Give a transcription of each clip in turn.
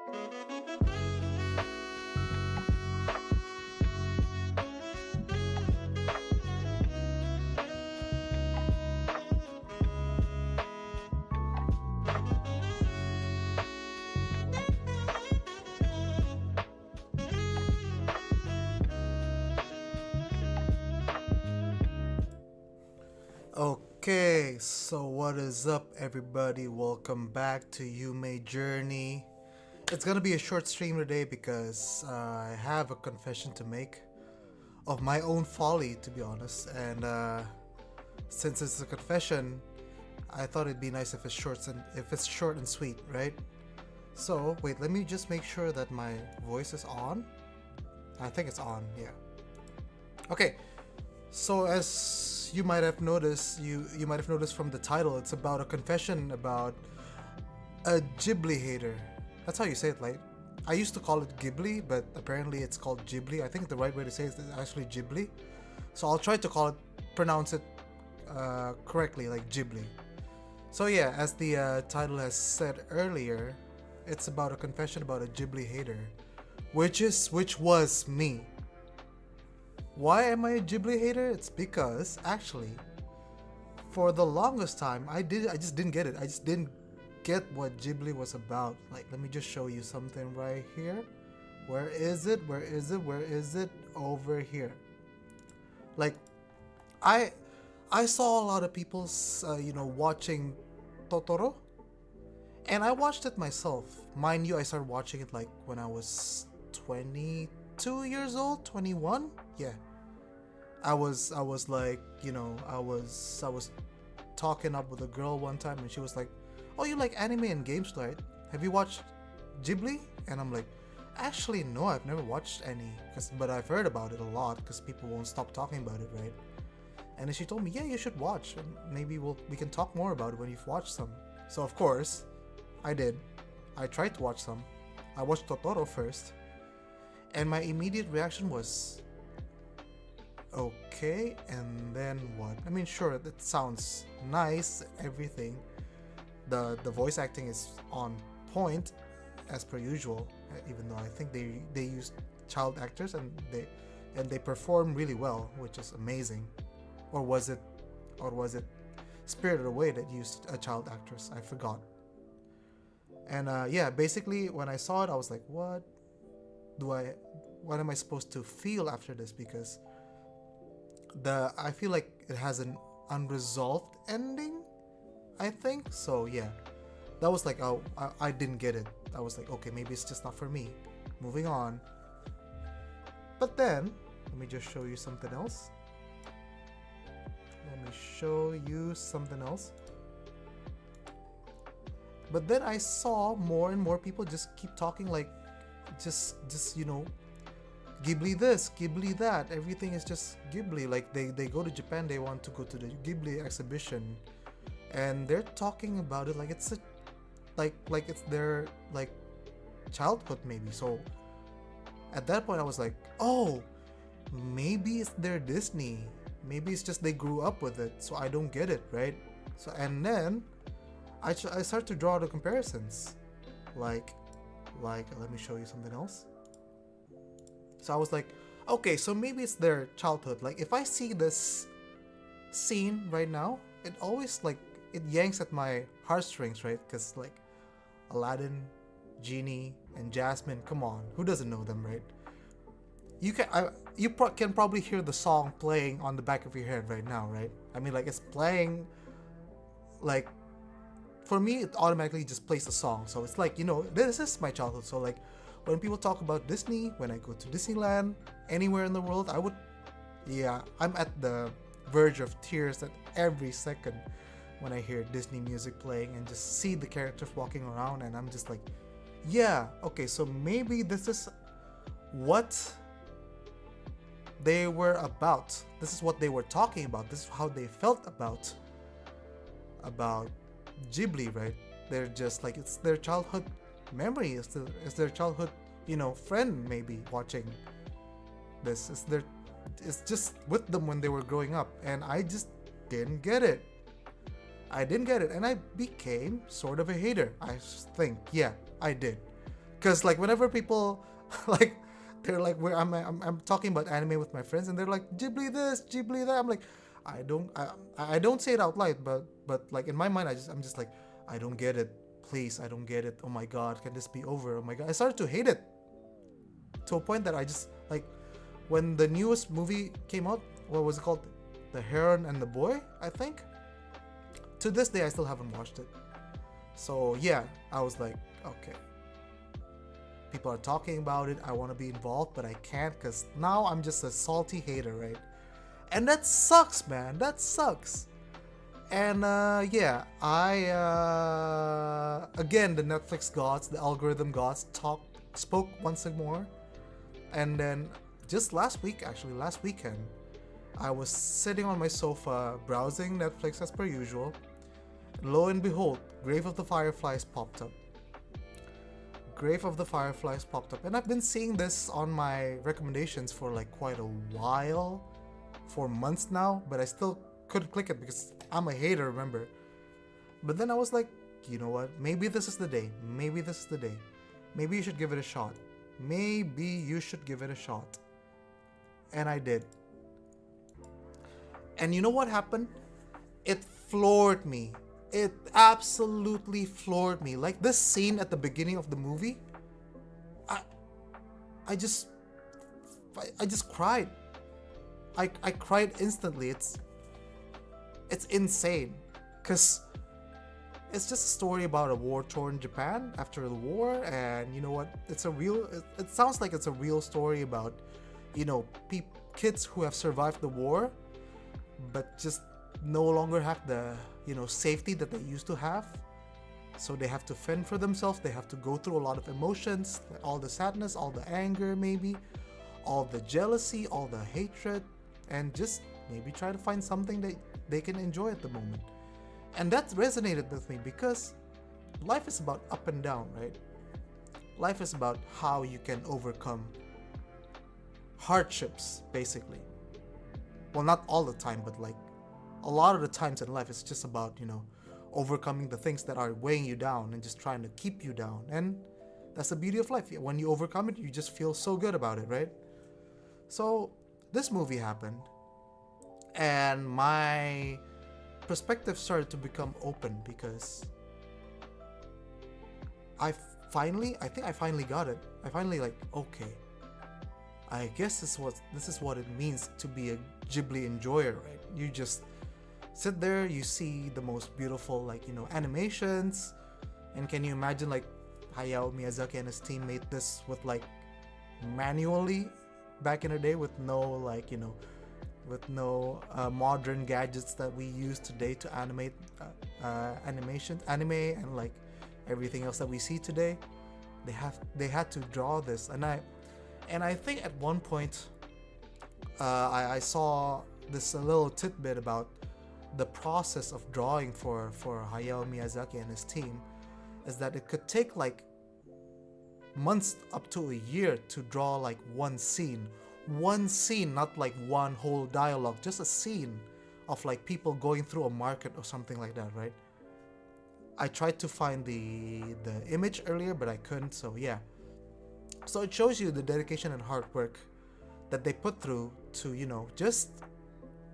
Okay, so what is up, everybody? Welcome back to You May Journey. It's gonna be a short stream today because I have a confession to make of my own folly, to be honest. And since it's a confession, I thought it'd be nice if it's short and sweet, right? So wait, let me just make sure that my voice is on. I think it's on. Yeah. Okay. So as you might have noticed, you might have noticed from the title, it's about a confession about a Ghibli hater. That's how you say it, like I used to call it Ghibli, but apparently it's called Ghibli. I think the right way to say it is actually Ghibli. So I'll try to pronounce it correctly, like Ghibli. So yeah, as the title has said earlier, it's about a confession about a Ghibli hater, which was me. Why am I a Ghibli hater? It's because actually, for the longest time, I just didn't get it. I just didn't get what Ghibli was about. Like, let me just show you something right here. Where is it? Where is it? Where is it? Over here. Like, I saw a lot of people, watching Totoro, and I watched it myself. Mind you, I started watching it like when I was 22 years old, 21. Yeah. I was like, I was talking up with a girl one time, and she was like, "Oh, you like anime and games, right? Have you watched Ghibli?" And I'm like, "Actually, no, I've never watched any, but I've heard about it a lot because people won't stop talking about it, right?" And then she told me, "Yeah, you should watch, and maybe we can talk more about it when you've watched some." So of course, I did. I tried to watch some. I watched Totoro first, and my immediate reaction was, okay, and then what? I mean, sure, it sounds nice, everything. The voice acting is on point as per usual, even though I think they used child actors and they perform really well, which is amazing. Or was it Spirited Away that used a child actress? I forgot. And yeah, basically when I saw it, I was like, what am I supposed to feel after this? Because I feel like it has an unresolved ending, I think. So yeah, that was like, oh, I didn't get it. I was like, okay, maybe it's just not for me. Moving on. But then, let me just show you something else. But then I saw more and more people just keep talking like, just Ghibli this, Ghibli that, everything is just Ghibli. Like they go to Japan, they want to go to the Ghibli exhibition, and they're talking about it like it's it's their like childhood maybe. So at that point I was like, oh, maybe it's their Disney, maybe it's just they grew up with it, so I don't get it, right? So and then I start to draw the comparisons, like let me show you something else. So I was like, okay, so maybe it's their childhood. Like if I see this scene right now, it always like it yanks at my heartstrings, right? Because like Aladdin, Genie, and Jasmine, come on, who doesn't know them, right? You can probably hear the song playing on the back of your head right now, right? I mean, like it's playing, like for me, it automatically just plays the song. So it's like, this is my childhood. So like, when people talk about Disney, when I go to Disneyland, anywhere in the world, I'm at the verge of tears at every second when I hear Disney music playing and just see the characters walking around, and I'm just like, yeah, okay, so maybe this is what they were about. This is what they were talking about. This is how they felt about Ghibli, right? They're just like, it's their childhood memory, it's their childhood, friend maybe watching this. It's just with them when they were growing up, and I just didn't get it. And I became sort of a hater. I think, yeah, I did. Because like whenever people like they're like where I'm talking about anime with my friends and they're like Ghibli this, Ghibli that. I'm like, I don't say it out loud, but like in my mind I'm just like, I don't get it. Please, I don't get it. Oh my god, can this be over? Oh my god, I started to hate it to a point that I just like when the newest movie came out. What was it called? The Heron and the Boy, I think. To this day, I still haven't watched it. So yeah, I was like, okay. People are talking about it. I want to be involved, but I can't because now I'm just a salty hater, right? And that sucks, man. That sucks. And yeah, I again the Netflix gods, the algorithm gods, spoke once more, and then just last week, actually last weekend, I was sitting on my sofa browsing Netflix as per usual. Lo and behold, Grave of the Fireflies popped up. Grave of the Fireflies popped up, and I've been seeing this on my recommendations for like quite a while, for months now, but I still couldn't click it because I'm a hater, remember. But then I was like, you know what? Maybe this is the day. Maybe this is the day. Maybe you should give it a shot. Maybe you should give it a shot. And I did. And you know what happened? It floored me. It absolutely floored me. Like this scene at the beginning of the movie, I just cried. I cried instantly. It's insane, cause it's just a story about a war-torn Japan after the war, and you know what? It sounds like it's a real story about, you know, kids who have survived the war, but just no longer have the, you know, safety that they used to have. So they have to fend for themselves. They have to go through a lot of emotions, all the sadness, all the anger, maybe, all the jealousy, all the hatred, and just maybe try to find something that they can enjoy at the moment. And that resonated with me because life is about up and down, right? Life is about how you can overcome hardships, basically. Well, not all the time, but like a lot of the times in life, it's just about, you know, overcoming the things that are weighing you down and just trying to keep you down. And that's the beauty of life. When you overcome it, you just feel so good about it, right? So this movie happened, and my perspective started to become open because I think I finally got it. I finally like, okay, I guess this is what it means to be a Ghibli enjoyer, right? You just sit there, you see the most beautiful, like, you know, animations, and can you imagine like Hayao Miyazaki and his team made this with like manually back in the day with no, like, you know, with no modern gadgets that we use today to animate anime and like everything else that we see today. They had to draw this, and I think at one point I saw this a little tidbit about the process of drawing for Hayao Miyazaki and his team is that it could take like months up to a year to draw like one scene, not like one whole dialogue, just a scene of like people going through a market or something like that, right? I tried to find the image earlier, but I couldn't. So yeah, so it shows you the dedication and hard work that they put through to, you know, just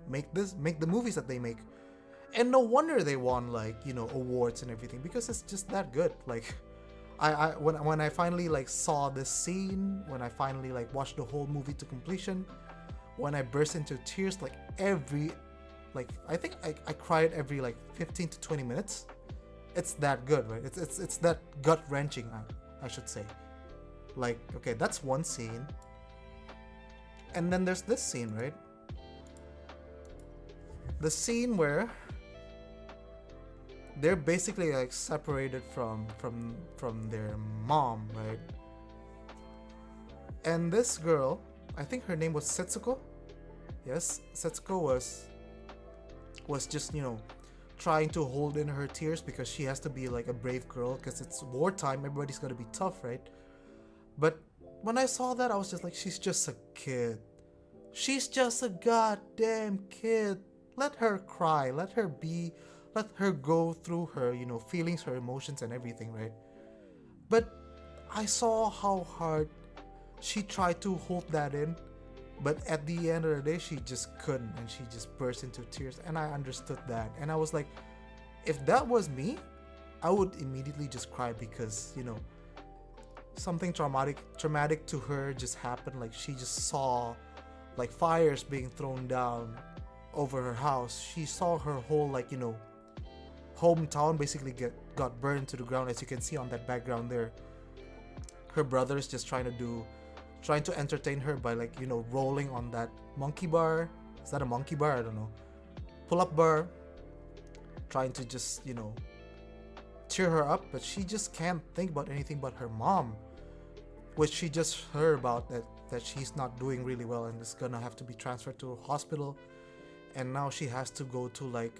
make the movies that they make. And no wonder they won, like, you know, awards and everything, because it's just that good. Like when I finally like saw this scene, when I finally like watched the whole movie to completion, when I burst into tears, like I think I cried every like 15 to 20 minutes. It's that good, right? It's that gut wrenching, I should say. Like, okay, that's one scene, and then there's this scene, right? The scene where they're basically like separated from their mom, right? And this girl, I think her name was Setsuko. Yes, Setsuko was just, you know, trying to hold in her tears because she has to be like a brave girl because it's wartime. Everybody's gonna be tough, right? But when I saw that, I was just like, she's just a kid. She's just a goddamn kid. Let her cry. Let her go through her, you know, feelings, her emotions and everything, right? But I saw how hard she tried to hold that in, but at the end of the day, she just couldn't, and she just burst into tears. And I understood that, and I was like, if that was me, I would immediately just cry because something traumatic to her just happened. Like she just saw like fires being thrown down over her house. She saw her whole hometown basically got burned to the ground, as you can see on that background there. Her brother's just trying to entertain her by rolling on that monkey bar. Is that a monkey bar? I don't know. Pull-up bar, trying to just cheer her up, but she just can't think about anything but her mom, which she just heard about that she's not doing really well and is gonna have to be transferred to a hospital. And now she has to go to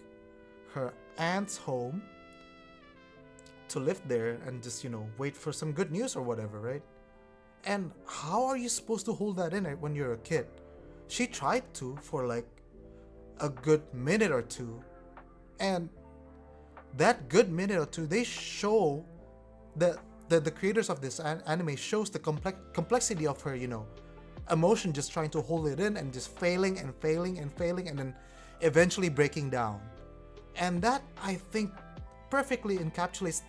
her aunt's home to live there and just wait for some good news or whatever, right? And how are you supposed to hold that in when you're a kid? She tried to for a good minute or two, and that good minute or two, they show that the creators of this anime shows the complexity of her emotion, just trying to hold it in and just failing and failing and failing, and then eventually breaking down. And that, I think, perfectly encapsulates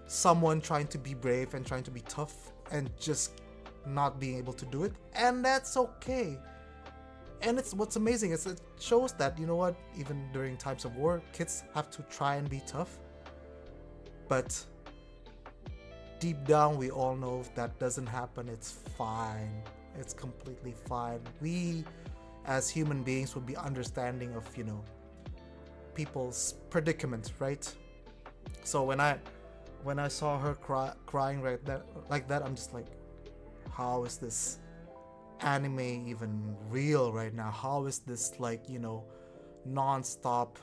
someone trying to be brave and trying to be tough and just not being able to do it, and that's okay. And it's what's amazing is it shows that even during times of war, kids have to try and be tough, but deep down we all know if that doesn't happen, it's fine. It's completely fine. We as human beings would be understanding of people's predicament, right? So when I saw her crying like that, I'm just like, how is this anime even real right now? How is this non-stop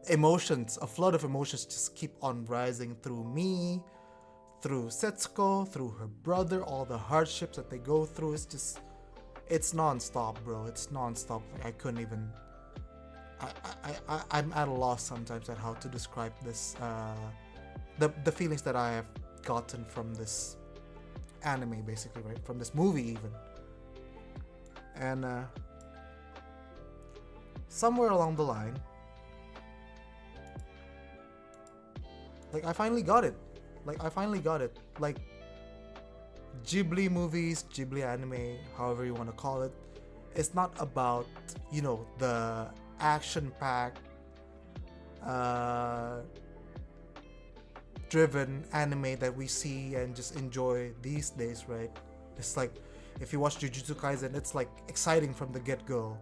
emotions, a flood of emotions just keep on rising through me, through Setsuko, through her brother, all the hardships that they go through. It's non-stop, bro. It's non-stop. I couldn't even, I'm at a loss sometimes at how to describe this, the feelings that I have gotten from this anime, basically, right? From this movie even. And somewhere along the line, I finally got it. Ghibli movies, Ghibli anime, however you want to call it, it's not about, the action-packed, driven anime that we see and just enjoy these days, right? It's if you watch Jujutsu Kaisen, it's exciting from the get-go.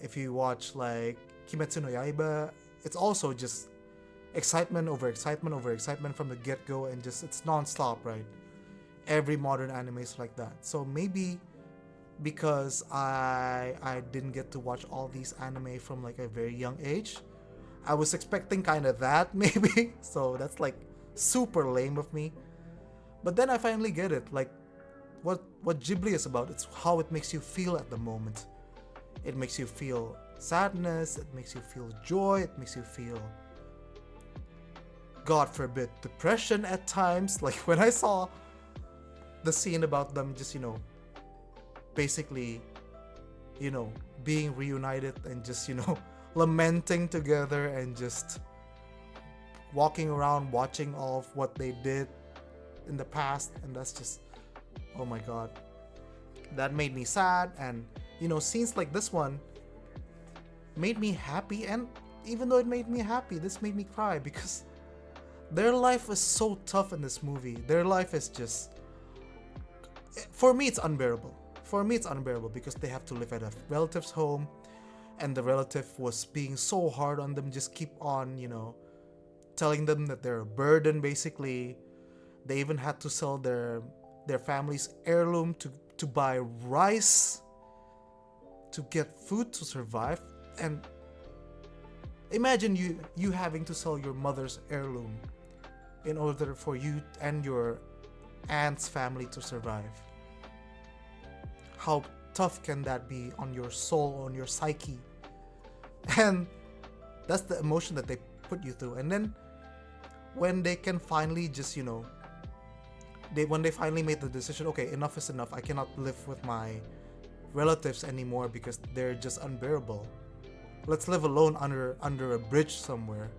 If you watch Kimetsu no Yaiba, it's also just excitement over excitement over excitement from the get-go, and just it's non-stop, right? Every modern anime is like that. So maybe because I didn't get to watch all these anime from a very young age, I was expecting kind of that maybe. So that's super lame of me. But then I finally get it. What Ghibli is about, it's how it makes you feel at the moment. It makes you feel sadness, it makes you feel joy, it makes you feel, God forbid, depression at times. When I saw the scene about them just, basically, being reunited and just, lamenting together and just walking around watching all of what they did in the past, and that's just, oh my God, that made me sad. And scenes like this one made me happy, and even though it made me happy, this made me cry because their life is so tough in this movie. Their life is just, for me it's unbearable. Because they have to live at a relative's home, and the relative was being so hard on them, just keep on telling them that they're a burden, basically. They even had to sell their family's heirloom to buy rice to get food to survive. And imagine you having to sell your mother's heirloom in order for you and your aunt's family to survive. How tough can that be on your soul, on your psyche? And that's the emotion that they put you through. And then when they can finally just, when they finally made the decision, okay, enough is enough. I cannot live with my relatives anymore because they're just unbearable. Let's live alone under a bridge somewhere.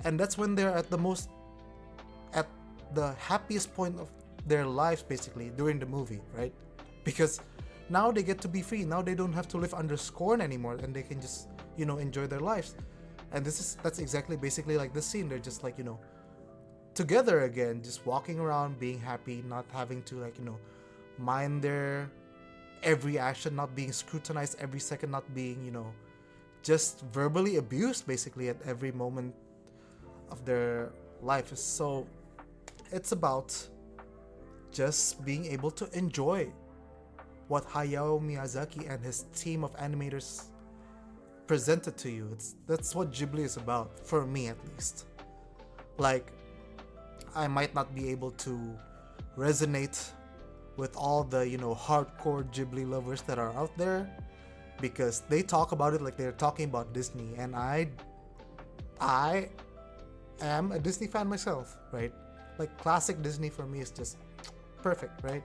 And that's when they're at the happiest point of their lives, basically, during the movie, right? Because now they get to be free. Now they don't have to live under scorn anymore, and they can just, enjoy their lives. And that's exactly basically like this scene. They're just like, together again, just walking around, being happy, not having to mind their every action, not being scrutinized every second, not being, just verbally abused basically at every moment of their life. So it's about just being able to enjoy what Hayao Miyazaki and his team of animators presented to you. That's what Ghibli is about, for me at least. Like, I might not be able to resonate with all the, hardcore Ghibli lovers that are out there, because they talk about it like they're talking about Disney, and I am a Disney fan myself, right? Like, classic Disney for me is just perfect, right?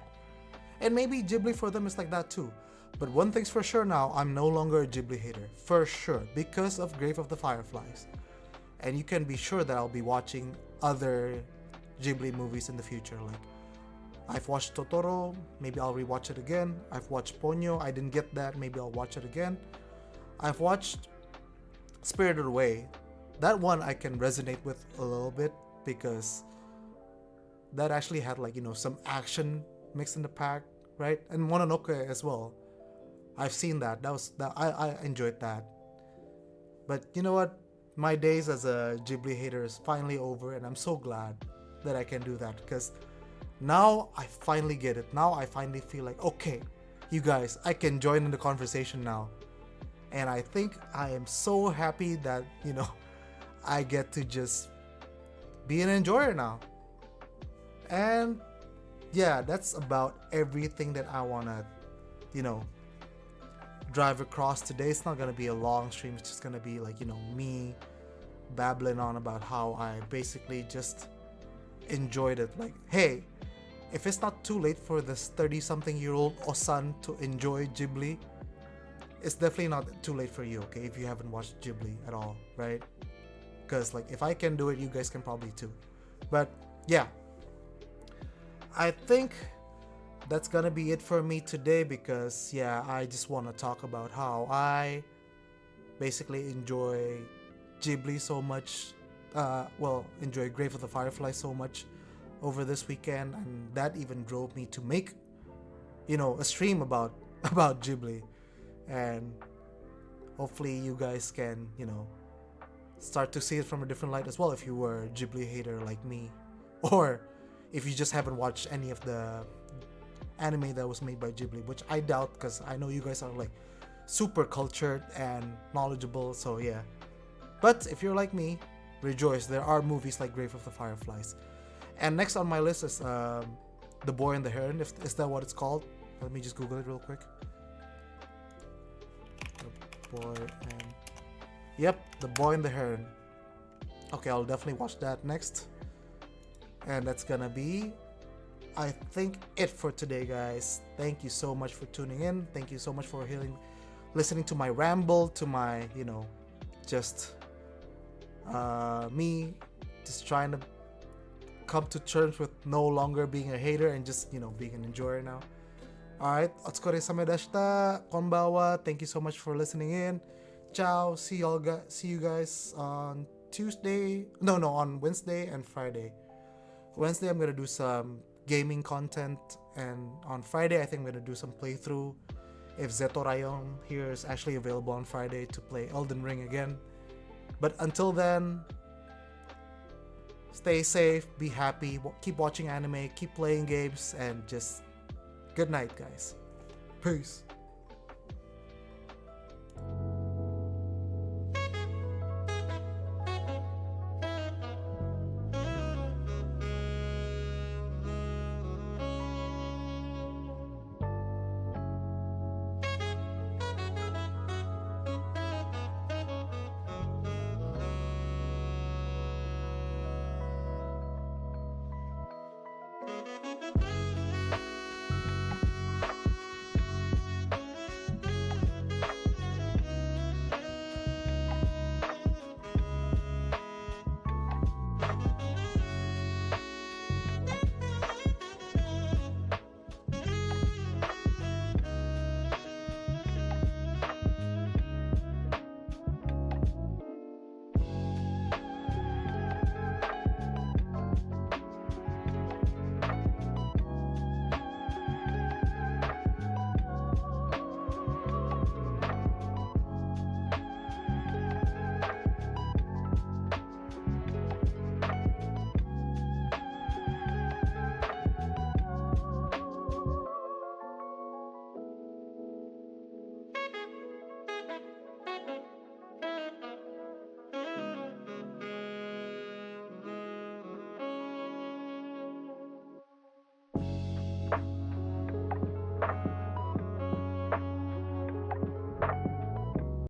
And maybe Ghibli for them is like that too. But one thing's for sure now, I'm no longer a Ghibli hater, for sure, because of Grave of the Fireflies. And you can be sure that I'll be watching other Ghibli movies in the future. Like, I've watched Totoro, maybe I'll rewatch it again. I've watched Ponyo, I didn't get that, maybe I'll watch it again. I've watched Spirited Away. That one I can resonate with a little bit, because that actually had some action mixed in the pack, right? And Mononoke as well. I've seen that. I enjoyed that. But you know what? My days as a Ghibli hater is finally over, and I'm so glad that I can do that, because now I finally get it. Now I finally feel like, okay, you guys, I can join in the conversation now. And I think I am so happy that, I get to just be an enjoyer now. And yeah, that's about everything that I want to, drive across today. It's not going to be a long stream. It's just going to be like, me babbling on about how I basically just enjoyed it. Like, hey, if it's not too late for this 30-something-year-old Osan to enjoy Ghibli, it's definitely not too late for you, okay, if you haven't watched Ghibli at all, right? Because, like, if I can do it, you guys can probably too. But, yeah. I think that's gonna be it for me today, because, yeah, I just want to talk about how I basically enjoy Ghibli so much, enjoy Grave of the Firefly so much over this weekend, and that even drove me to make, a stream about Ghibli. And hopefully you guys can, start to see it from a different light as well, if you were a Ghibli hater like me, or if you just haven't watched any of the anime that was made by Ghibli, which I doubt, because I know you guys are like super cultured and knowledgeable, so yeah. But if you're like me, rejoice, there are movies like Grave of the Fireflies. And next on my list is The Boy and the Heron. Is that what it's called? Let me just Google it real quick. The Boy and... Yep, The Boy and the Heron. Okay, I'll definitely watch that next. And that's gonna be, I think, it for today, guys. Thank you so much for tuning in. Thank you so much for listening to my ramble, to my, just me just trying to come to terms with no longer being a hater and just, being an enjoyer now. Alright, otsukore samedashita, konbawa. Thank you so much for listening in. Ciao. See you guys on on Wednesday and Friday. Wednesday I'm gonna do some gaming content, and on Friday I think I'm gonna do some playthrough if Zeto Rayon here is actually available on Friday to play Elden Ring again. But until then, stay safe, be happy, keep watching anime, keep playing games, and just good night, guys. Peace.